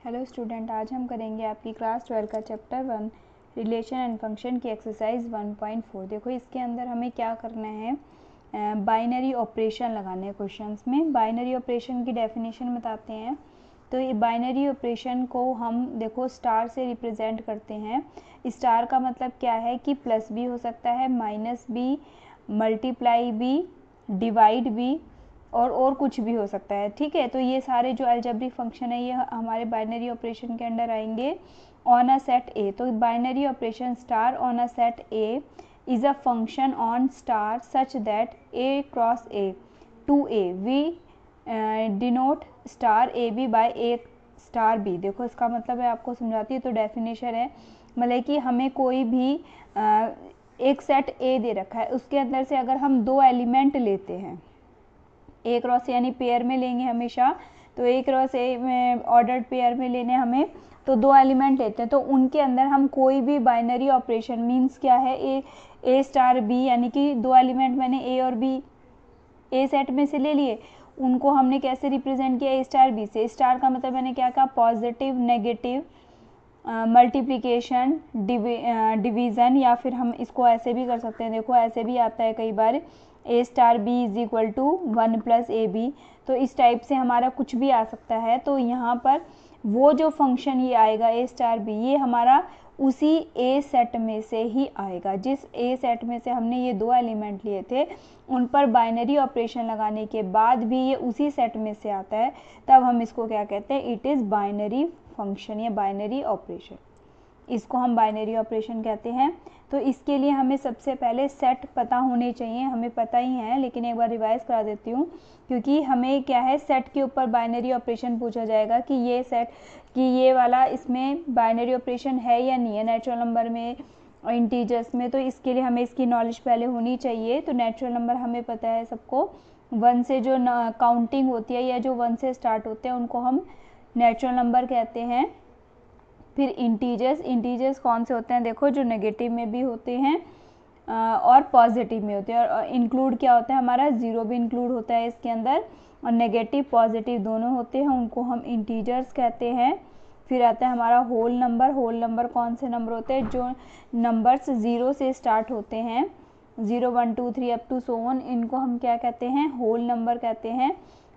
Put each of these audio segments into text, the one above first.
Hello student, आज हम करेंगे आपकी क्लास 12 का चैप्टर 1 रिलेशन एंड फंक्शन की एक्सरसाइज 1.4। देखो इसके अंदर हमें क्या करना है, बाइनरी ऑपरेशन लगाने हैं क्वेश्चंस में। बाइनरी ऑपरेशन की डेफिनेशन बताते हैं। तो ये बाइनरी ऑपरेशन को हम देखो स्टार से रिप्रेजेंट करते हैं। स्टार का मतलब क्या है कि प्लस भी हो सकता है, माइनस भी, मल्टीप्लाई भी, डिवाइड भी और कुछ भी हो सकता है। ठीक है, तो ये सारे जो अलजेब्रिक फंक्शन है ये हमारे बाइनरी ऑपरेशन के अंडर आएंगे ऑन अ सेट ए। तो binary operation star on a set A is a function on star such that A cross A to A we denote star A B by A star B. देखो इसका मतलब है, आपको समझाती है। तो definition है मतलब कि हमें कोई भी एक सेट ए दे रखा है, उसके अंदर से अगर हम दो एलिमेंट लेते हैं, ए क्रॉस यानी पेयर में लेंगे हमेशा, तो ए क्रॉस ए में ऑर्डर्ड पेयर में लेने हमें, तो दो एलिमेंट लेते हैं तो उनके अंदर हम कोई भी बाइनरी ऑपरेशन मींस क्या है, ए स्टार बी यानी कि दो एलिमेंट मैंने ए और बी ए सेट में से ले लिए, उनको हमने कैसे रिप्रेजेंट किया, ए स्टार बी से। स्टार का मतलब मैंने क्या कहा, पॉजिटिव, नेगेटिव, मल्टीप्लिकेशन, डिवीज़न, या फिर हम इसको ऐसे भी कर सकते हैं। देखो ऐसे भी आता है कई बार, A star B is equal to 1 plus A B. तो इस टाइप से हमारा कुछ भी आ सकता है। तो यहाँ पर वो जो फंक्शन ये आएगा ए स्टार बी, ये हमारा उसी ए सेट में से ही आएगा। जिस ए सेट में से हमने ये दो एलिमेंट लिए थे, उन पर बाइनरी ऑपरेशन लगाने के बाद भी ये उसी सेट में से आता है, तब हम इसको क्या कहते हैं, इट इज़ बाइनरी फंक्शन या बाइनरी ऑपरेशन। इसको हम बाइनरी ऑपरेशन कहते हैं। तो इसके लिए हमें सबसे पहले सेट पता होने चाहिए। हमें पता ही है, लेकिन एक बार रिवाइज करा देती हूँ, क्योंकि हमें क्या है, सेट के ऊपर बाइनरी ऑपरेशन पूछा जाएगा कि ये सेट कि ये वाला इसमें बाइनरी ऑपरेशन है या नहीं है, नेचुरल नंबर में और इंटीजर्स में। तो इसके लिए हमें इसकी नॉलेज पहले होनी चाहिए। तो नेचुरल नंबर हमें पता है सबको, 1 से जो काउंटिंग होती है या जो 1 से स्टार्ट होते हैं उनको हम नेचुरल नंबर कहते हैं। फिर इंटीजर्स कौन से होते हैं, देखो जो नेगेटिव में भी होते हैं और पॉजिटिव में होते हैं। और इंक्लूड क्या होता है हमारा, ज़ीरो भी इंक्लूड होता है इसके अंदर, और नेगेटिव पॉजिटिव दोनों होते हैं, उनको हम इंटीजर्स कहते हैं। फिर आता है हमारा होल नंबर। होल नंबर कौन से नंबर होते हैं, जो नंबर्स 0 से स्टार्ट होते हैं, 0 1 2 3 अप टू सो ऑन, इनको हम क्या कहते हैं, होल नंबर कहते हैं।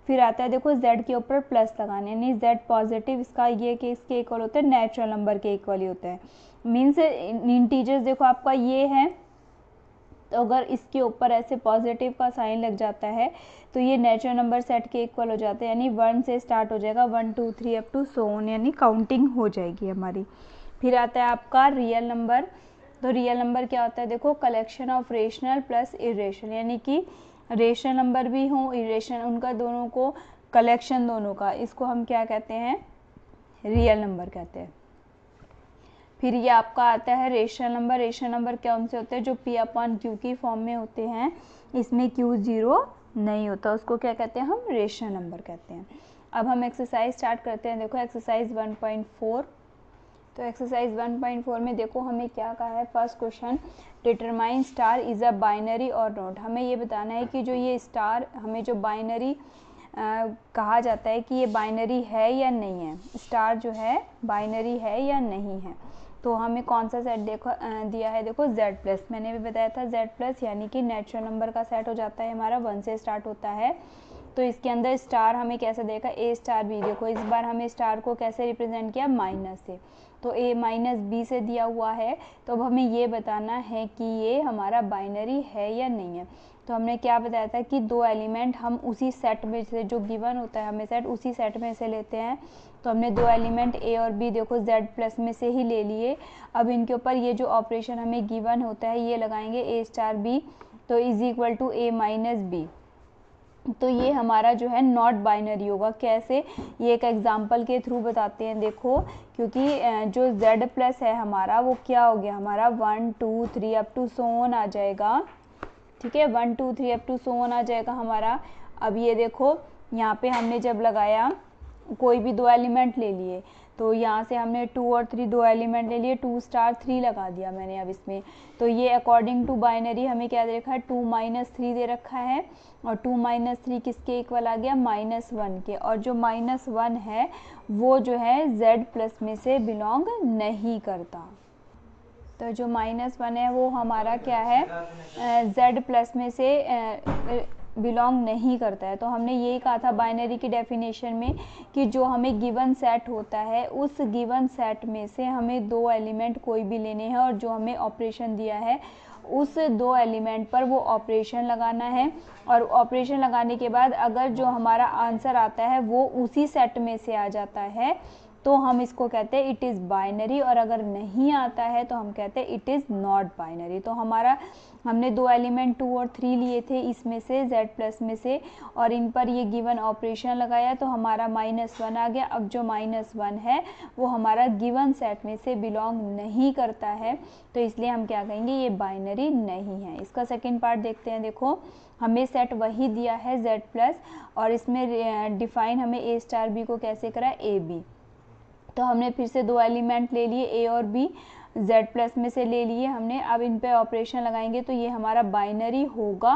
फिर आता है देखो z के ऊपर प्लस लगाने, यानी z पॉजिटिव, इसका ये कि इसके इक्वल होता है, नेचुरल नंबर के इक्वल ही होता है। मीन्स इंटीजर्स देखो आपका ये है, तो अगर इसके ऊपर ऐसे पॉजिटिव का साइन लग जाता है तो ये नेचुरल नंबर सेट के इक्वल हो जाते हैं, यानी 1 से स्टार्ट हो जाएगा, 1 2 3 अप टू सो ऑन, यानी काउंटिंग हो जाएगी हमारी। फिर आता है आपका रियल नंबर। तो रियल नंबर क्या होता है, देखो collection of rational plus irrational, यानी कि रेशनल नंबर भी हों, इरेशनल, उनका दोनों को कलेक्शन दोनों का, इसको हम क्या कहते हैं, रियल नंबर कहते हैं। फिर ये आपका आता है रेशनल नंबर। रेशनल नंबर कौन से होते हैं, जो p अपॉन q की फॉर्म में होते हैं, इसमें q 0 नहीं होता, उसको क्या कहते हैं, हम रेशनल नंबर कहते हैं। अब हम एक्सरसाइज स्टार्ट करते हैं। देखो एक्सरसाइज 1.4। तो एक्सरसाइज 1.4 में देखो हमें क्या कहा है, first question, determine star is a binary और नॉट। हमें ये बताना है कि जो ये स्टार हमें जो बाइनरी कहा जाता है कि ये बाइनरी है या नहीं है, स्टार जो है बाइनरी है या नहीं है। तो हमें कौन सा सेट देखो दिया है, देखो z प्लस, मैंने भी बताया था z प्लस यानी कि नेचुरल नंबर का सेट हो जाता है हमारा, 1 से स्टार्ट होता है। तो इसके अंदर स्टार हमें कैसे देखा, ए स्टार बी। देखो इस बार हमें स्टार को कैसे रिप्रेजेंट किया, माइनस से, तो ए माइनस बी से दिया हुआ है। तो अब हमें ये बताना है कि ये हमारा बाइनरी है या नहीं है। तो हमने क्या बताया था कि दो एलिमेंट हम उसी सेट में से, जो गिवन होता है हमें सेट, उसी सेट में से लेते हैं। तो हमने दो एलिमेंट ए और बी देखो z प्लस में से ही ले लिए। अब इनके ऊपर ये जो ऑपरेशन हमें गिवन होता है ये लगाएंगे, ए स्टार बी तो is equal to A minus B. तो ये हमारा जो है नॉट बाइनरी होगा। कैसे, ये एक एग्जांपल के थ्रू बताते हैं। देखो क्योंकि जो z प्लस है हमारा वो क्या हो गया, हमारा 1 2 3 अप टू सो ऑन आ जाएगा। ठीक है, 1 2 3 अप टू सो ऑन आ जाएगा हमारा। अब ये देखो यहाँ पे हमने जब लगाया, कोई भी दो एलिमेंट ले लिए, तो यहाँ से हमने 2 और 3 दो एलिमेंट ले लिए, 2 स्टार 3 लगा दिया मैंने अब इसमें। तो ये अकॉर्डिंग टू बाइनरी हमें क्या दे रखा है, 2 माइनस 3 दे रखा है, और 2 माइनस 3 किसके इक्वल आ गया, -1 के। और जो -1 है वो जो है z प्लस में से बिलोंग नहीं करता। तो जो -1 है वो हमारा क्या है, z प्लस में से बिलोंग नहीं करता है। तो हमने यही कहा था बाइनरी की डेफिनेशन में कि जो हमें गिवन सेट होता है उस गिवन सेट में से हमें 2 एलिमेंट कोई भी लेने हैं, और जो हमें ऑपरेशन दिया है उस 2 एलिमेंट पर वो ऑपरेशन लगाना है। और ऑपरेशन लगाने के बाद अगर जो हमारा आंसर आता है वो उसी सेट में से आ जाता है तो हम इसको कहते हैं इट इज़ बाइनरी, और अगर नहीं आता है तो हम कहते हैं इट इज़ नॉट बाइनरी। तो हमारा हमने 2 एलिमेंट 2 और 3 लिए थे इसमें से z प्लस में से, और इन पर ये गिवन ऑपरेशन लगाया तो हमारा -1 आ गया। अब जो -1 है वो हमारा गिवन सेट में से बिलोंग नहीं करता है, तो इसलिए हम क्या कहेंगे, ये बाइनरी नहीं है। इसका सेकेंड पार्ट देखते हैं। देखो हमें सेट वही दिया है z प्लस, और इसमें डिफाइन हमें a स्टार b को कैसे करा, ए बी। तो हमने फिर से 2 एलिमेंट ले लिए a और b, z प्लस में से ले लिए हमने। अब इन पे ऑपरेशन लगाएंगे तो ये हमारा बाइनरी होगा।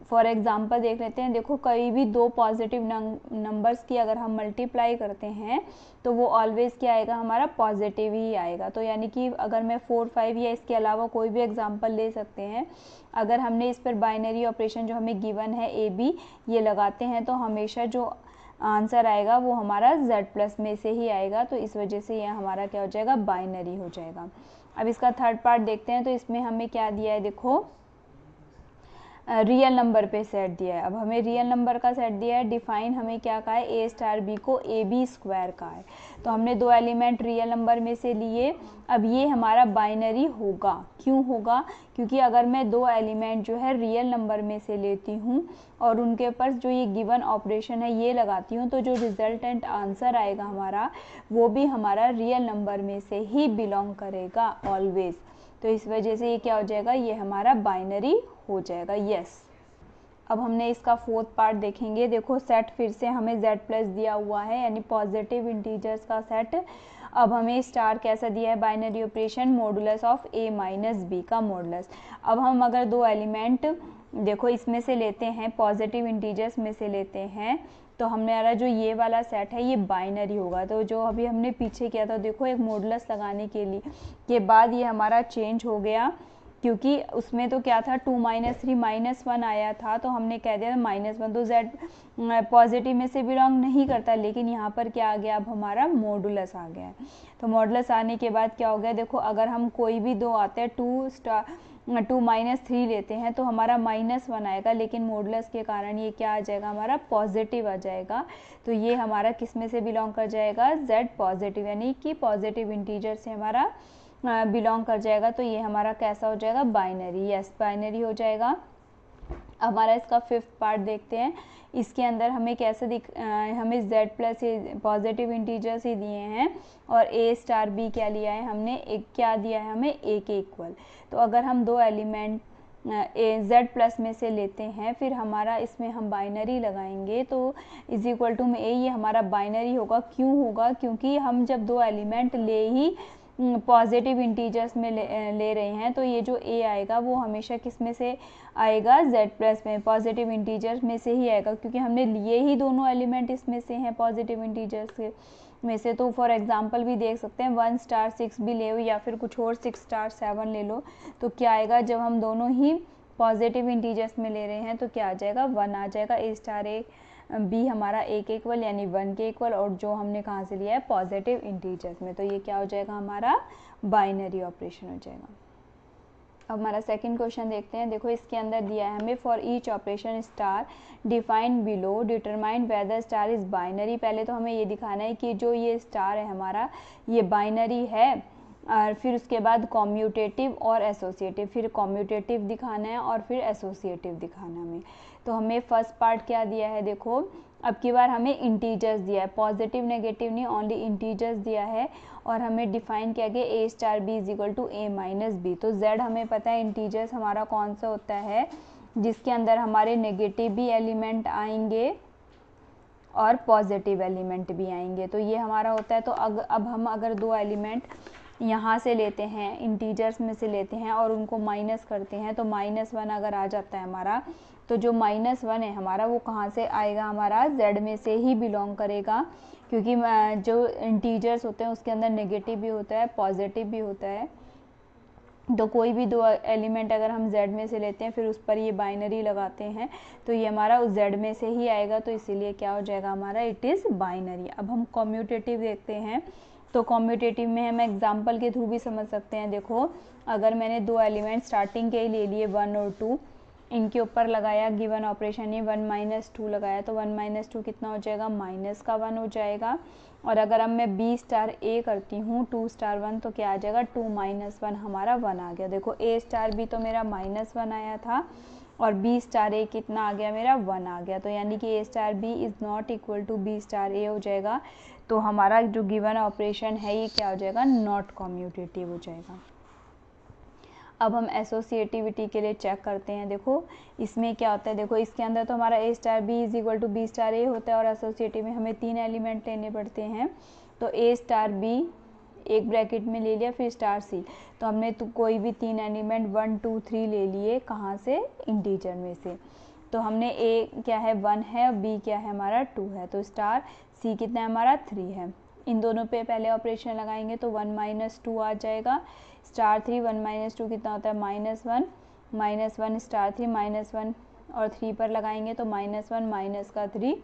फॉर एग्जांपल देख लेते हैं। देखो कभी भी 2 पॉजिटिव नंबर्स की अगर हम मल्टीप्लाई करते हैं तो वो ऑलवेज क्या आएगा, हमारा पॉजिटिव ही आएगा। तो यानी कि अगर मैं 4, 5 या इसके अलावा कोई भी एग्जांपल ले सकते हैं, अगर हमने इस पर बाइनरी ऑपरेशन जो हमें गिवन है ए बी ये लगाते हैं तो हमेशा जो आंसर आएगा वो हमारा z प्लस में से ही आएगा। तो इस वजह से यह हमारा क्या हो जाएगा, बाइनरी हो जाएगा। अब इसका थर्ड पार्ट देखते हैं। तो इसमें हमें क्या दिया है, देखो रियल नंबर पे सेट दिया है। अब हमें रियल नंबर का सेट दिया है, डिफाइन हमें क्या कहा है, a स्टार b को ए बी स्क्वायर का है। तो हमने 2 एलिमेंट रियल नंबर में से लिए। अब ये हमारा बाइनरी होगा। क्यों होगा, क्योंकि अगर मैं 2 एलिमेंट जो है रियल नंबर में से लेती हूँ और उनके ऊपर जो ये गिवन ऑपरेशन है ये लगाती हूँ, तो जो रिजल्टेंट आंसर आएगा हमारा वो भी हमारा रियल नंबर में से ही बिलोंग करेगा ऑलवेज। तो इस वजह से ये क्या हो जाएगा, ये हमारा बाइनरी हो जाएगा। यस। अब हमने इसका फोर्थ पार्ट देखेंगे। देखो सेट फिर से हमें z प्लस दिया हुआ है, यानी पॉजिटिव इंटीजर्स का सेट। अब हमें स्टार कैसा दिया है, binary operation modulus of a minus b का मॉडुलस। अब हम अगर 2 एलिमेंट देखो इसमें से लेते हैं, पॉजिटिव इंटीजर्स में से लेते हैं, तो हमारा जो ये वाला सेट है ये बाइनरी होगा। तो जो अभी हमने पीछे किया था, देखो एक मॉडुलस लगाने के लिए के बाद ये हमारा चेंज हो गया, क्योंकि उसमें तो क्या था 2 माइनस 3 -1 आया था, तो हमने कह दिया -1, तो z पॉजिटिव में से बिलोंग नहीं करता। लेकिन यहाँ पर क्या आ गया, अब हमारा मॉडुलस आ गया है। तो मॉडुलस आने के बाद क्या हो गया, देखो अगर हम कोई भी 2 आते हैं 2 माइनस 3 लेते हैं तो हमारा -1 आएगा, लेकिन मॉडुलस के कारण ये क्या आ जाएगा, हमारा पॉजिटिव आ जाएगा। तो ये हमारा किस में से बिलोंग कर जाएगा, z पॉजिटिव, यानी कि पॉजिटिव इंटीजर से हमारा बिलोंग कर जाएगा। तो ये हमारा कैसा हो जाएगा, बाइनरी। यस, बाइनरी हो जाएगा। हमारा इसका फिफ्थ पार्ट देखते हैं। इसके अंदर हमें कैसे हमें z प्लस पॉजिटिव इंटीजर्स ही दिए हैं और a स्टार b क्या लिया है हमने, एक क्या दिया है हमें, a के इक्वल। तो अगर हम 2 एलिमेंट z प्लस में से लेते हैं, फिर हमारा इसमें हम बाइनरी लगाएंगे तो इज इक्वल टू में a, ये हमारा बाइनरी होगा। क्यों होगा, क्योंकि हम जब 2 एलिमेंट ले ही पॉजिटिव इंटीजर्स में ले रहे हैं, तो ये जो a आएगा वो हमेशा किस में से आएगा, z प्लस में, पॉजिटिव इंटीजर्स में से ही आएगा, क्योंकि हमने लिए ही दोनों एलिमेंट इसमें से हैं पॉजिटिव इंटीजर्स में से। तो फॉर एग्जांपल भी देख सकते हैं 1 स्टार 6 भी ले लो या फिर कुछ और 6 स्टार 7 ले लो, तो क्या आएगा, जब हम दोनों ही पॉजिटिव इंटीजर्स में ले रहे हैं तो क्या आ जाएगा, 1 आ जाएगा। a स्टार b हमारा a के इक्वल यानी 1 के इक्वल, और जो हमने कहाँ से लिया है, पॉजिटिव इंटीजर्स में, तो ये क्या हो जाएगा, हमारा बाइनरी ऑपरेशन हो जाएगा। अब हमारा सेकंड क्वेश्चन देखते हैं। देखो इसके अंदर दिया है हमें, for each operation star define below determine whether star is binary. पहले तो हमें ये दिखाना है कि जो ये स्टार है हमारा ये बाइनरी है, और फिर उसके बाद कॉम्यूटेटिव और एसोसिएटिव, फिर कॉम्यूटेटिव दिखाना है और फिर एसोसिएटिव दिखाना हमें। तो हमें फर्स्ट पार्ट क्या दिया है, देखो अब की बार हमें इंटीजर्स दिया है, पॉजिटिव नेगेटिव नहीं, ओनली इंटीजर्स दिया है, और हमें डिफाइन किया गया a star b is equal to a minus b। तो z हमें पता है इंटीजर्स हमारा कौन सा होता है, जिसके अंदर हमारे नेगेटिव भी एलिमेंट आएंगे और पॉजिटिव एलिमेंट भी आएंगे। तो ये हमारा होता है। तो अब हम अगर दो एलिमेंट यहाँ से लेते हैं, इंटीजर्स में से लेते हैं और उनको माइनस करते हैं, तो -1 अगर आ जाता है हमारा, तो जो -1 है हमारा वो कहाँ से आएगा, हमारा z में से ही बिलोंग करेगा, क्योंकि जो इंटीजर्स होते हैं उसके अंदर नेगेटिव भी होता है, पॉजिटिव भी होता है। तो कोई भी दो एलिमेंट अगर हम z में से लेते हैं फिर उस पर ये बाइनरी लगाते हैं तो ये हमारा उस z में से ही आएगा, तो इसीलिए क्या हो जाएगा हमारा, इट इज़ बाइनरी। अब हम कम्यूटेटिव देखते हैं। तो कम्यूटेटिव में हम एग्जांपल के थ्रू भी समझ सकते हैं। देखो, अगर मैंने दो एलिमेंट स्टार्टिंग के ले लिए 1 और 2, इनके ऊपर लगाया गिवन ऑपरेशन, ये 1 - 2 लगाया, तो 1 - 2 कितना हो जाएगा, -1 हो जाएगा। और अगर अब मैं B स्टार A करती हूँ 2 स्टार 1, तो क्या आ जाएगा, 2 - 1 हमारा 1 आ गया। देखो A स्टार B तो मेरा -1 आया था और B स्टार A कितना आ गया, मेरा 1 आ गया। तो यानी कि A star B is not equal to B star A हो जाएगा। तो हमारा जो गिवन ऑपरेशन है ये क्या हो जाएगा, नॉट कम्यूटेटिव हो जाएगा। अब हम एसोसिएटिविटी के लिए चेक करते हैं। देखो इसमें क्या होता है, देखो इसके अंदर तो हमारा A star B is equal to B star A होता है और एसोसिएटिव में हमें 3 एलिमेंट लेने पड़ते हैं। तो A स्टार B एक ब्रैकेट में ले लिया, फिर स्टार C, तो हमने तो कोई भी 3 एलिमेंट 1 2 3 ले लिए, कहाँ से, इंटीजर में से। तो हमने A क्या है 1 है और B क्या है हमारा 2 है, तो स्टार C कितना है हमारा 3 है। इन दोनों पे पहले ऑपरेशन लगाएंगे तो 1 - 2 आ जाएगा, स्टार 3 1 - 2 कितना होता है, -1 -1 स्टार 3 -1 और 3 पर लगाएंगे तो -1 - का 3,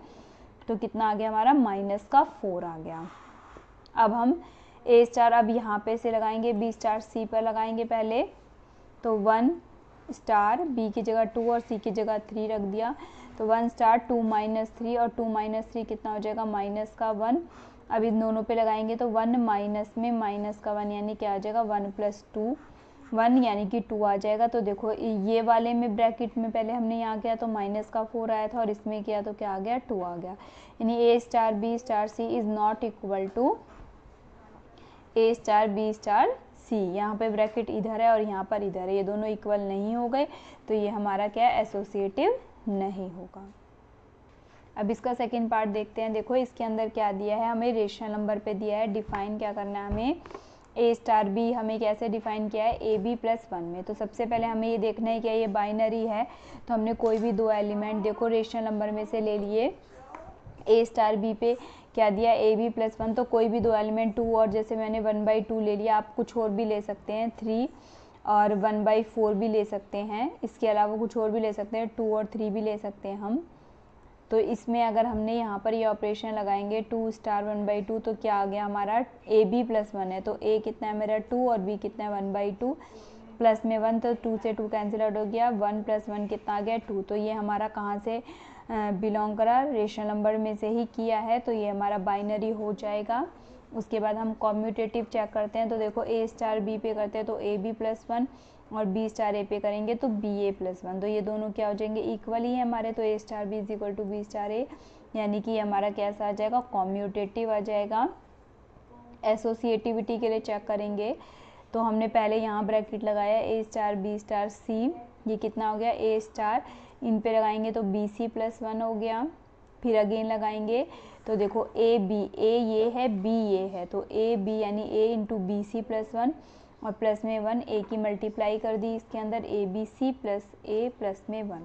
तो कितना आ गया हमारा, -4 आ गया। अब हम A स्टार अब यहाँ पे से लगाएंगे, B स्टार C पर लगाएंगे पहले, तो 1 स्टार B की जगह 2 और C की जगह 3 रख दिया, तो 1 स्टार 2 - 3 और 2 - 3 कितना हो जाएगा, -1। अब इन दोनों पे लगाएंगे तो 1 माइनस में -1 यानी क्या आ जाएगा, 1 + 2 1 यानी कि 2 आ जाएगा। तो देखो ये वाले में ब्रैकेट में पहले हमने यहाँ किया तो -4 आया था और इसमें किया तो क्या आ गया, 2 आ गया। यानी A star B star C is not equal to A star B star C। यहाँ पे ब्रैकेट इधर है और यहाँ पर इधर है, ये दोनों इक्वल नहीं हो गए, तो ये हमारा क्या है, एसोसिएटिव नहीं होगा। अब इसका सेकंड पार्ट देखते हैं। देखो इसके अंदर क्या दिया है, हमें रेशनल नंबर पे दिया है, डिफाइन क्या करना है हमें, A स्टार B हमें कैसे डिफाइन किया है, AB + 1 में। तो सबसे पहले हमें ये देखना है कि ये बाइनरी है, तो हमने कोई भी दो एलिमेंट देखो रेशनल नंबर में से ले लिए, A स्टार B पे क्या दिया, AB + 1, तो कोई भी दो एलिमेंट 2 और जैसे मैंने 1/2 ले लिया, आप कुछ और भी ले सकते हैं, 3 और 1/4 भी ले सकते हैं, इसके अलावा कुछ और भी ले सकते हैं, 2 और 3 भी ले सकते हैं हम। तो इसमें अगर हमने यहाँ पर ये ऑपरेशन लगाएंगे 2 स्टार 1/2, तो क्या आ गया हमारा, AB + 1 है, तो A कितना है मेरा 2 और B कितना है 1/2, प्लस में 1, तो 2 से 2 कैंसिल आउट हो गया, 1 + 1 कितना आ गया 2। तो ये हमारा कहाँ से बिलोंग करा, रेशनल नंबर में से ही किया है, तो ये हमारा बाइनरी हो जाएगा। उसके बाद हम कम्यूटेटिव चेक करते हैं। तो देखो A स्टार B पे करते हैं तो AB + 1 और B स्टार A पे करेंगे तो BA + 1, तो ये दोनों क्या हो जाएंगे, इक्वल ही है हमारे, तो A star B is equal to B star A, यानी कि हमारा कैसा आ जाएगा, कम्यूटेटिव आ जाएगा। एसोसिएटिविटी के लिए चेक करेंगे तो हमने पहले यहाँ ब्रैकेट लगाया A star B star C, ये कितना हो गया, A स्टार, इन पे लगाएंगे तो BC + 1 हो गया, फिर अगेन लगाएंगे तो देखो AB, A ये है B ये है, तो AB यानी A × BC + 1 और प्लस में 1, A की मल्टीप्लाई कर दी इसके अंदर, ABC + A प्लस में 1,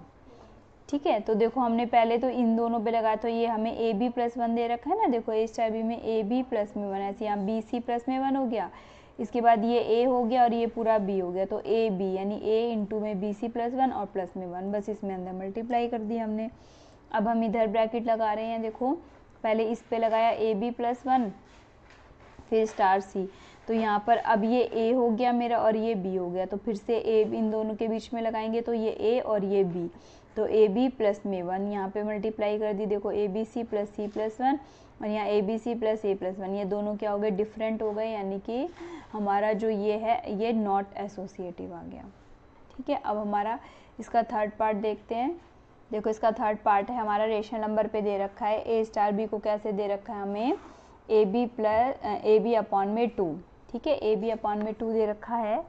ठीक है। तो देखो हमने पहले तो इन दोनों पे लगाया, तो ये हमें AB + 1 दे रखा है ना, देखो A स्टार B में AB + में 1, ऐसे यहाँ BC + में 1 हो गया, इसके बाद ये A हो गया और ये पूरा B हो गया, तो AB यानी A × में BC + 1 और प्लस में 1, बस इसमें अंदर मल्टीप्लाई कर दी हमने। अब हम इधर ब्रैकेट लगा रहे हैं, देखो पहले इस पे लगाया AB + 1 फिर स्टार C, तो यहाँ पर अब ये A हो गया मेरा और ये B हो गया, तो फिर से A इन दोनों के बीच में लगाएंगे तो ये A और ये B, तो AB + में 1, यहाँ पे मल्टीप्लाई कर दी, देखो ABC + C + 1 और यहाँ ABC + A + 1, ये दोनों क्या हो गए, डिफरेंट हो गए, यानी कि हमारा जो ये है ये नॉट एसोसिएटिव आ गया, ठीक है। अब हमारा इसका थर्ड पार्ट देखते हैं। देखो इसका थर्ड पार्ट है हमारा, रेशनल नंबर पे दे रखा है, A स्टार B को कैसे दे रखा है हमें, AB/2, ठीक है, AB/2 दे रखा है।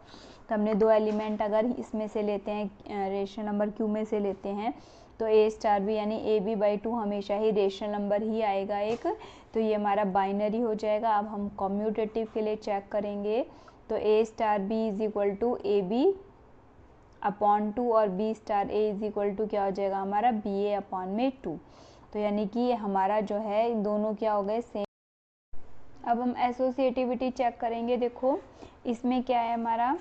तो हमने दो एलिमेंट अगर इसमें से लेते हैं, रेशनल नंबर Q में से लेते हैं, तो ए स्टार बी यानी ए बी बाई 2 हमेशा ही रेशनल नंबर ही आएगा एक, तो ये हमारा बाइनरी हो जाएगा। अब हम कम्यूटेटिव के लिए चेक करेंगे, तो A star B is equal to A B upon 2 और B star A is equal to क्या हो जाएगा हमारा बी ए अपॉन में 2। तो यानी कि हमारा जो है दोनों क्या हो गए सेम। अब हम एसोसिएटिविटी चेक करेंगे, देखो इसमें क्या है हमारा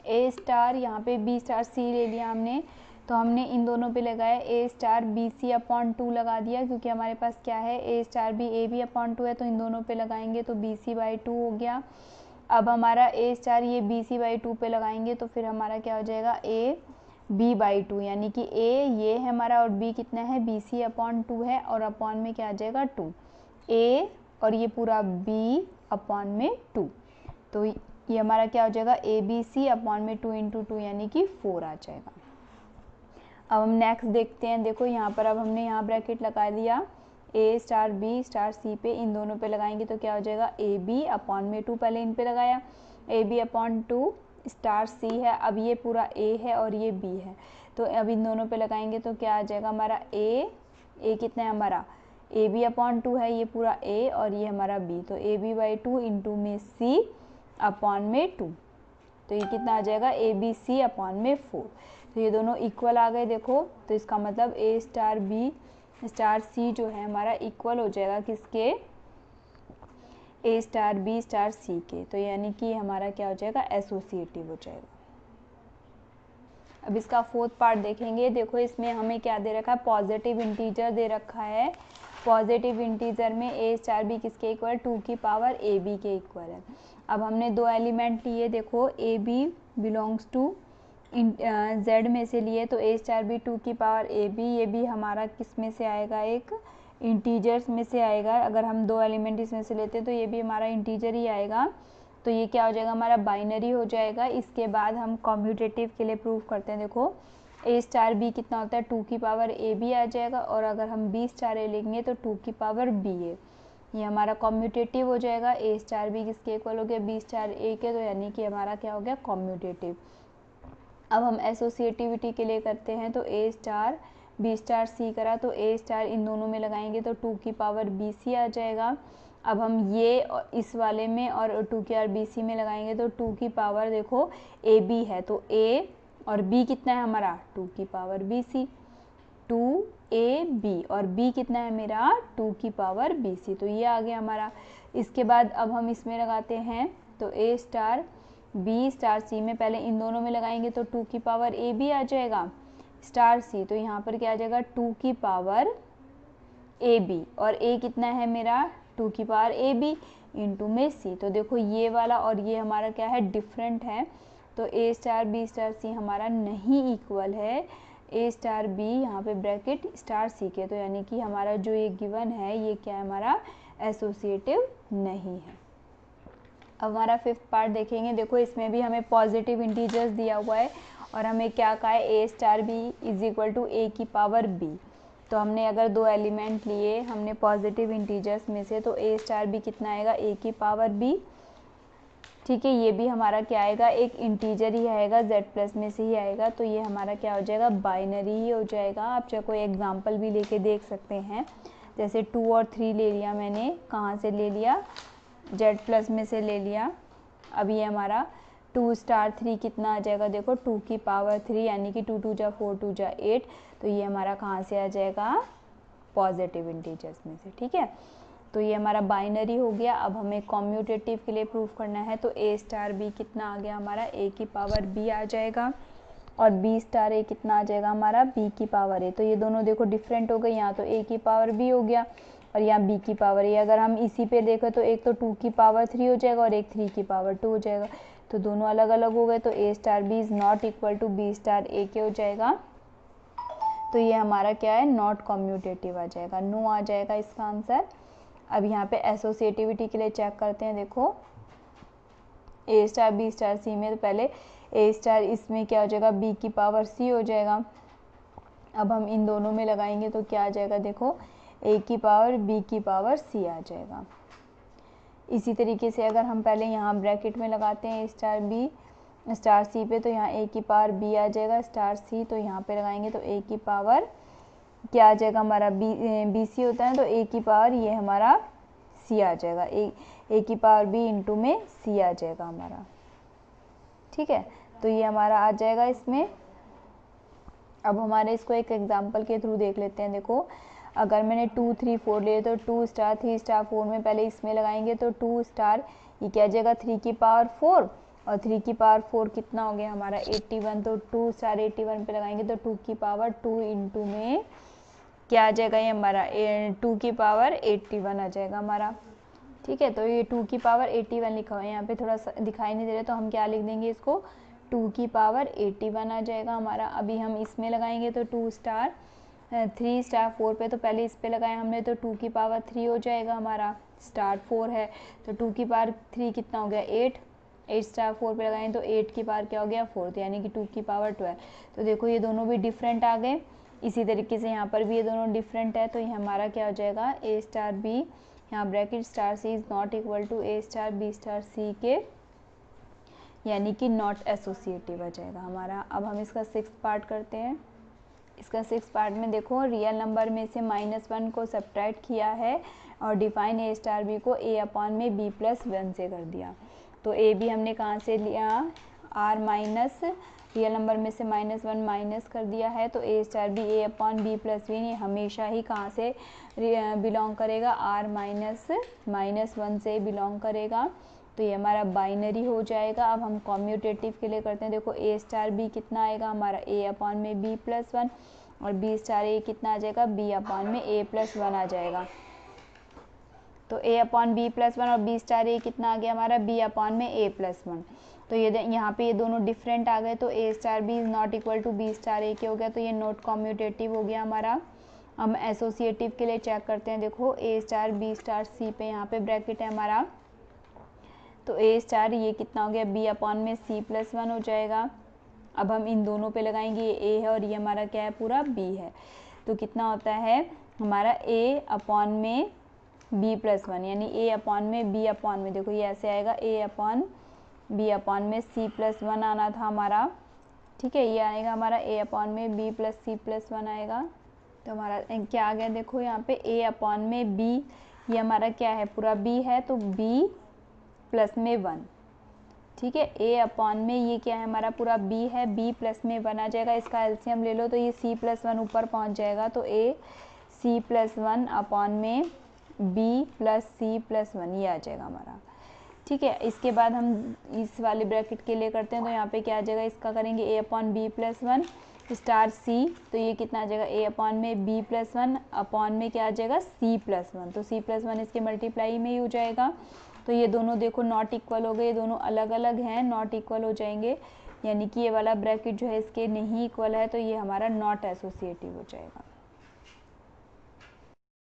ए स्टार, यहाँ पे बी स्टार सी ले लिया हमने, तो हमने इन दोनों पे लगाया A star B C upon 2 लगा दिया, क्योंकि हमारे पास क्या है A star B A B upon 2 है, तो इन दोनों पे लगाएंगे तो बी सी बाई 2 हो गया। अब हमारा ए स्टार ये बी सी बाई 2 पे लगाएंगे तो फिर हमारा क्या हो जाएगा ए बी बाई 2, यानी कि ए ये है हमारा और बी कितना है बी सी अपॉन 2 है, और अपॉन में क्या आ जाएगा 2, ए और ये पूरा बी अपॉन में 2, तो ये हमारा क्या हो जाएगा ए बी सी अपॉन में 2 इंटू 2 यानी कि 4 आ जाएगा। अब हम नेक्स्ट देखते हैं, देखो यहाँ पर अब हमने यहाँ ब्रैकेट लगा दिया, ए स्टार बी स्टार सी पे इन दोनों पे लगाएंगे तो क्या हो जाएगा ए बी अपॉन में 2, पहले इन पे लगाया ए बी अपॉन 2 स्टार सी है, अब ये पूरा ए है और ये बी है, तो अब इन दोनों पे लगाएंगे तो क्या आ जाएगा हमारा ए कितना है हमारा ए बी अपॉन 2 है, ये पूरा ए और ये हमारा बी, तो ए बी बाई 2 इंटू में सी अपॉन में 2, तो ये कितना आ जाएगा ए बी सी अपॉन में 4, तो ये दोनों इक्वल आ गए देखो, तो इसका मतलब ए स्टार बी स्टार सी जो है हमारा इक्वल हो जाएगा किसके ए स्टार बी स्टार सी के, तो यानी कि हमारा क्या हो जाएगा एसोसिएटिव हो जाएगा। अब इसका फोर्थ पार्ट देखेंगे, देखो इसमें हमें क्या दे रखा है पॉजिटिव इंटीजर दे रखा है, पॉजिटिव इंटीजर में ए स्टार बी किसके इक्वल 2 की पावर ए बी के इक्वल है। अब हमने दो एलिमेंट लिए, देखो A B belongs to Z में से लिए, तो ए स्टार बी 2 की पावर ए बी, ये भी हमारा किस में से आएगा एक इंटीजर्स में से आएगा, अगर हम दो एलिमेंट इसमें से लेते हैं तो ये भी हमारा इंटीजर ही आएगा, तो ये क्या हो जाएगा हमारा बाइनरी हो जाएगा। इसके बाद हम कम्यूटेटिव के लिए प्रूव करते हैं, देखो ए स्टार बी कितना होता है 2 की पावर ए बी आ जाएगा, और अगर हम बी स्टार ए लेंगे तो 2 की पावर बी ए, ये हमारा कम्यूटेटिव हो जाएगा। ए स्टार बी किसके इक्वल हो गया बी स्टार ए के, तो यानी कि हमारा क्या हो गया कम्यूटेटिव। अब हम एसोसिएटिविटी के लिए करते हैं, तो ए स्टार बी स्टार सी करा, तो ए स्टार इन दोनों में लगाएंगे तो 2 की पावर बी सी आ जाएगा। अब हम ये इस वाले में और 2 की पावर बी सी में लगाएंगे तो 2 की पावर देखो ए बी है, तो ए और बी कितना है हमारा 2 की power B C, 2 A B और बी कितना है मेरा 2 की पावर बी सी, तो ये आ गया हमारा। इसके बाद अब हम इसमें लगाते हैं, तो ए स्टार बी स्टार सी में पहले इन दोनों में लगाएंगे तो 2 की पावर ए बी आ जाएगा स्टार सी, तो यहाँ पर क्या आ जाएगा 2 की पावर ए बी, और ए कितना है मेरा 2 की पावर ए बी इंटू में सी, तो देखो ये वाला और ये हमारा क्या है डिफरेंट है, तो ए स्टार बी स्टार सी हमारा नहीं इक्वल है ए स्टार बी यहाँ पे ब्रैकेट स्टार सी के, तो यानी कि हमारा जो ये गिवन है ये क्या है हमारा एसोसिएटिव नहीं है। अब हमारा फिफ्थ पार्ट देखेंगे, देखो इसमें भी हमें पॉजिटिव इंटीजर्स दिया हुआ है और हमें क्या कहा है A star B is equal to A की पावर बी, तो हमने अगर दो एलिमेंट लिए हमने पॉजिटिव इंटीजर्स में से, तो ए स्टार बी कितना आएगा ए की पावर बी, ठीक है, ये भी हमारा क्या आएगा एक इंटीजर ही आएगा जेड प्लस में से ही आएगा, तो ये हमारा क्या हो जाएगा बाइनरी ही हो जाएगा। आप चाहे कोई एग्जांपल भी लेके देख सकते हैं, जैसे 2 और 3 ले लिया मैंने, कहाँ से ले लिया जेड प्लस में से ले लिया, अब ये हमारा 2 स्टार 3 कितना आ जाएगा देखो 2 की पावर 3 यानी कि 2 2 जा 4 2 जा 8, तो ये हमारा कहाँ से आ जाएगा पॉजिटिव इंटीजर्स में से, ठीक है, तो ये हमारा बाइनरी हो गया। अब हमें कम्यूटेटिव के लिए प्रूफ करना है, तो ए स्टार बी कितना आ गया हमारा ए की पावर बी आ जाएगा, और बी स्टार ए कितना आ जाएगा हमारा बी की पावर ए, तो ये दोनों देखो डिफरेंट हो गए, यहाँ तो ए की पावर बी हो गया और यहाँ बी की पावर ए, अगर हम इसी पे देखें तो एक तो 2 की पावर 3 हो जाएगा और एक 3 की पावर 2 हो जाएगा, तो दोनों अलग अलग हो गए, तो A star B is not equal to B star A के हो जाएगा, तो ये हमारा क्या है नॉट कम्यूटेटिव आ जाएगा, नो आ जाएगा इसका आंसर। अब यहाँ पे एसोसिएटिविटी के लिए चेक करते हैं, देखो ए स्टार बी स्टार सी में, तो पहले ए स्टार इसमें क्या हो जाएगा बी की पावर सी हो जाएगा, अब हम इन दोनों में लगाएंगे तो क्या आ जाएगा देखो ए की पावर बी की पावर सी आ जाएगा। इसी तरीके से अगर हम पहले यहाँ ब्रैकेट में लगाते हैं स्टार बी स्टार सी पे, तो यहाँ ए की पावर बी आ जाएगा स्टार सी, तो यहाँ पे लगाएंगे तो ए की पावर क्या आ जाएगा हमारा बी सी होता है तो ए की पावर ये हमारा सी आ जाएगा, ए की पावर बी इंटू में सी आ जाएगा हमारा। ठीक है, तो ये हमारा आ जाएगा इसमें। अब हमारे इसको एक एग्जांपल के थ्रू देख लेते हैं। देखो अगर मैंने 2 3 4 लिए तो 2 स्टार 3 स्टार 4 में पहले इसमें लगाएंगे तो 2 स्टार ये क्या आ जाएगा 3 की पावर 4 और 3 की पावर 4 कितना हो गया हमारा 81, तो 2 स्टार 81 पे लगाएंगे तो 2 की पावर 2 इंटू में क्या आ जाएगा ये हमारा 2 की पावर 81 आ जाएगा हमारा। ठीक है, तो ये 2 की पावर 81 लिखा हुआ है, यहाँ पे थोड़ा सा दिखाई नहीं दे रहा तो हम क्या लिख देंगे इसको 2 की पावर 81 आ जाएगा हमारा। अभी हम इसमें लगाएंगे तो 2 स्टार 3 स्टार 4 पे, तो पहले इस पे लगाया हमने तो 2 की पावर 3 हो जाएगा हमारा, स्टार 4 है तो 2 की पावर 3 कितना हो गया 8 स्टार 4 पे लगाएं तो 8 की पावर क्या हो गया 4, यानी कि 2 की पावर 12। तो देखो ये दोनों भी डिफरेंट आ गए। इसी तरीके से यहाँ पर भी ये दोनों डिफरेंट है, तो ये हमारा क्या हो जाएगा ए स्टार बी, यहाँ bracket star C is not equal to A star B star C के, यानी कि नॉट एसोसिएटिव आ जाएगा हमारा। अब हम इसका 6th पार्ट करते हैं। इसका 6th पार्ट में देखो रियल नंबर में से -1 को सब्ट्रैक्ट किया है और डिफाइन ए स्टार बी को ए अपॉन में बी प्लस 1 से कर दिया। तो ए बी हमने कहाँ से लिया आर माइनस रियल नंबर में से -1 माइनस कर दिया है, तो A star B A upon B plus 1 ये हमेशा ही कहाँ से बिलोंग करेगा आर -1 से बिलोंग करेगा, तो ये हमारा बाइनरी हो जाएगा। अब हम कॉम्यूटेटिव के लिए करते हैं। देखो ए स्टार बी कितना आएगा हमारा ए अपॉन में बी प्लस 1 और बी स्टार ए कितना आ जाएगा बी अपॉन में ए प्लस 1 आ जाएगा। तो ए अपॉन बी प्लस 1 और बी स्टार ए कितना आ गया हमारा बी अपॉन में ए प्लस 1। तो ये यहाँ पे ये दोनों डिफरेंट आ गए, तो A star B is not equal to B star A के हो गया, तो ये नॉट कॉम्यूटेटिव हो गया हमारा। हम एसोसिएटिव के लिए चेक करते हैं। देखो ए स्टार बी स्टार सी पे यहाँ पे ब्रैकेट है हमारा, तो ए स्टार ये कितना हो गया बी अपॉन में सी प्लस 1 हो जाएगा। अब हम इन दोनों पे लगाएंगे, ये ए है और ये हमारा क्या है पूरा बी है, तो कितना होता है हमारा ए अपॉन में बी प्लस 1, यानी ए अपॉन में बी अपॉन में, देखो ये ऐसे आएगा ए अपॉन बी अपॉन में सी प्लस 1 आना था हमारा। ठीक है, ये आएगा हमारा ए अपॉन में बी प्लस सी प्लस 1 आएगा। तो हमारा क्या आ गया देखो यहाँ पे ए अपॉन में बी, ये हमारा क्या है पूरा बी है तो बी प्लस में 1। ठीक है, ए अपॉन में ये क्या है हमारा पूरा बी है, बी प्लस में 1 आ जाएगा। इसका एलसीएम ले लो तो ये सी प्लस 1 ऊपर पहुँच जाएगा, तो ए सी प्लस 1 अपॉन में बी प्लस सी प्लस 1 ये आ जाएगा हमारा। ठीक है, इसके बाद हम इस वाले ब्रैकेट के लिए करते हैं, तो यहाँ पे क्या आ जाएगा इसका करेंगे ए upon B plus 1 star c, तो ये कितना आ जाएगा ए अपॉन में बी प्लस 1 अपॉन में क्या आ जाएगा सी प्लस 1, तो सी प्लस 1 इसके मल्टीप्लाई में ही हो जाएगा। तो ये दोनों देखो नॉट इक्वल हो गए, ये दोनों अलग अलग हैं, नॉट इक्वल हो जाएंगे, यानी कि ये वाला ब्रैकेट जो है इसके नहीं इक्वल है, तो ये हमारा नॉट एसोसिएटिव हो जाएगा।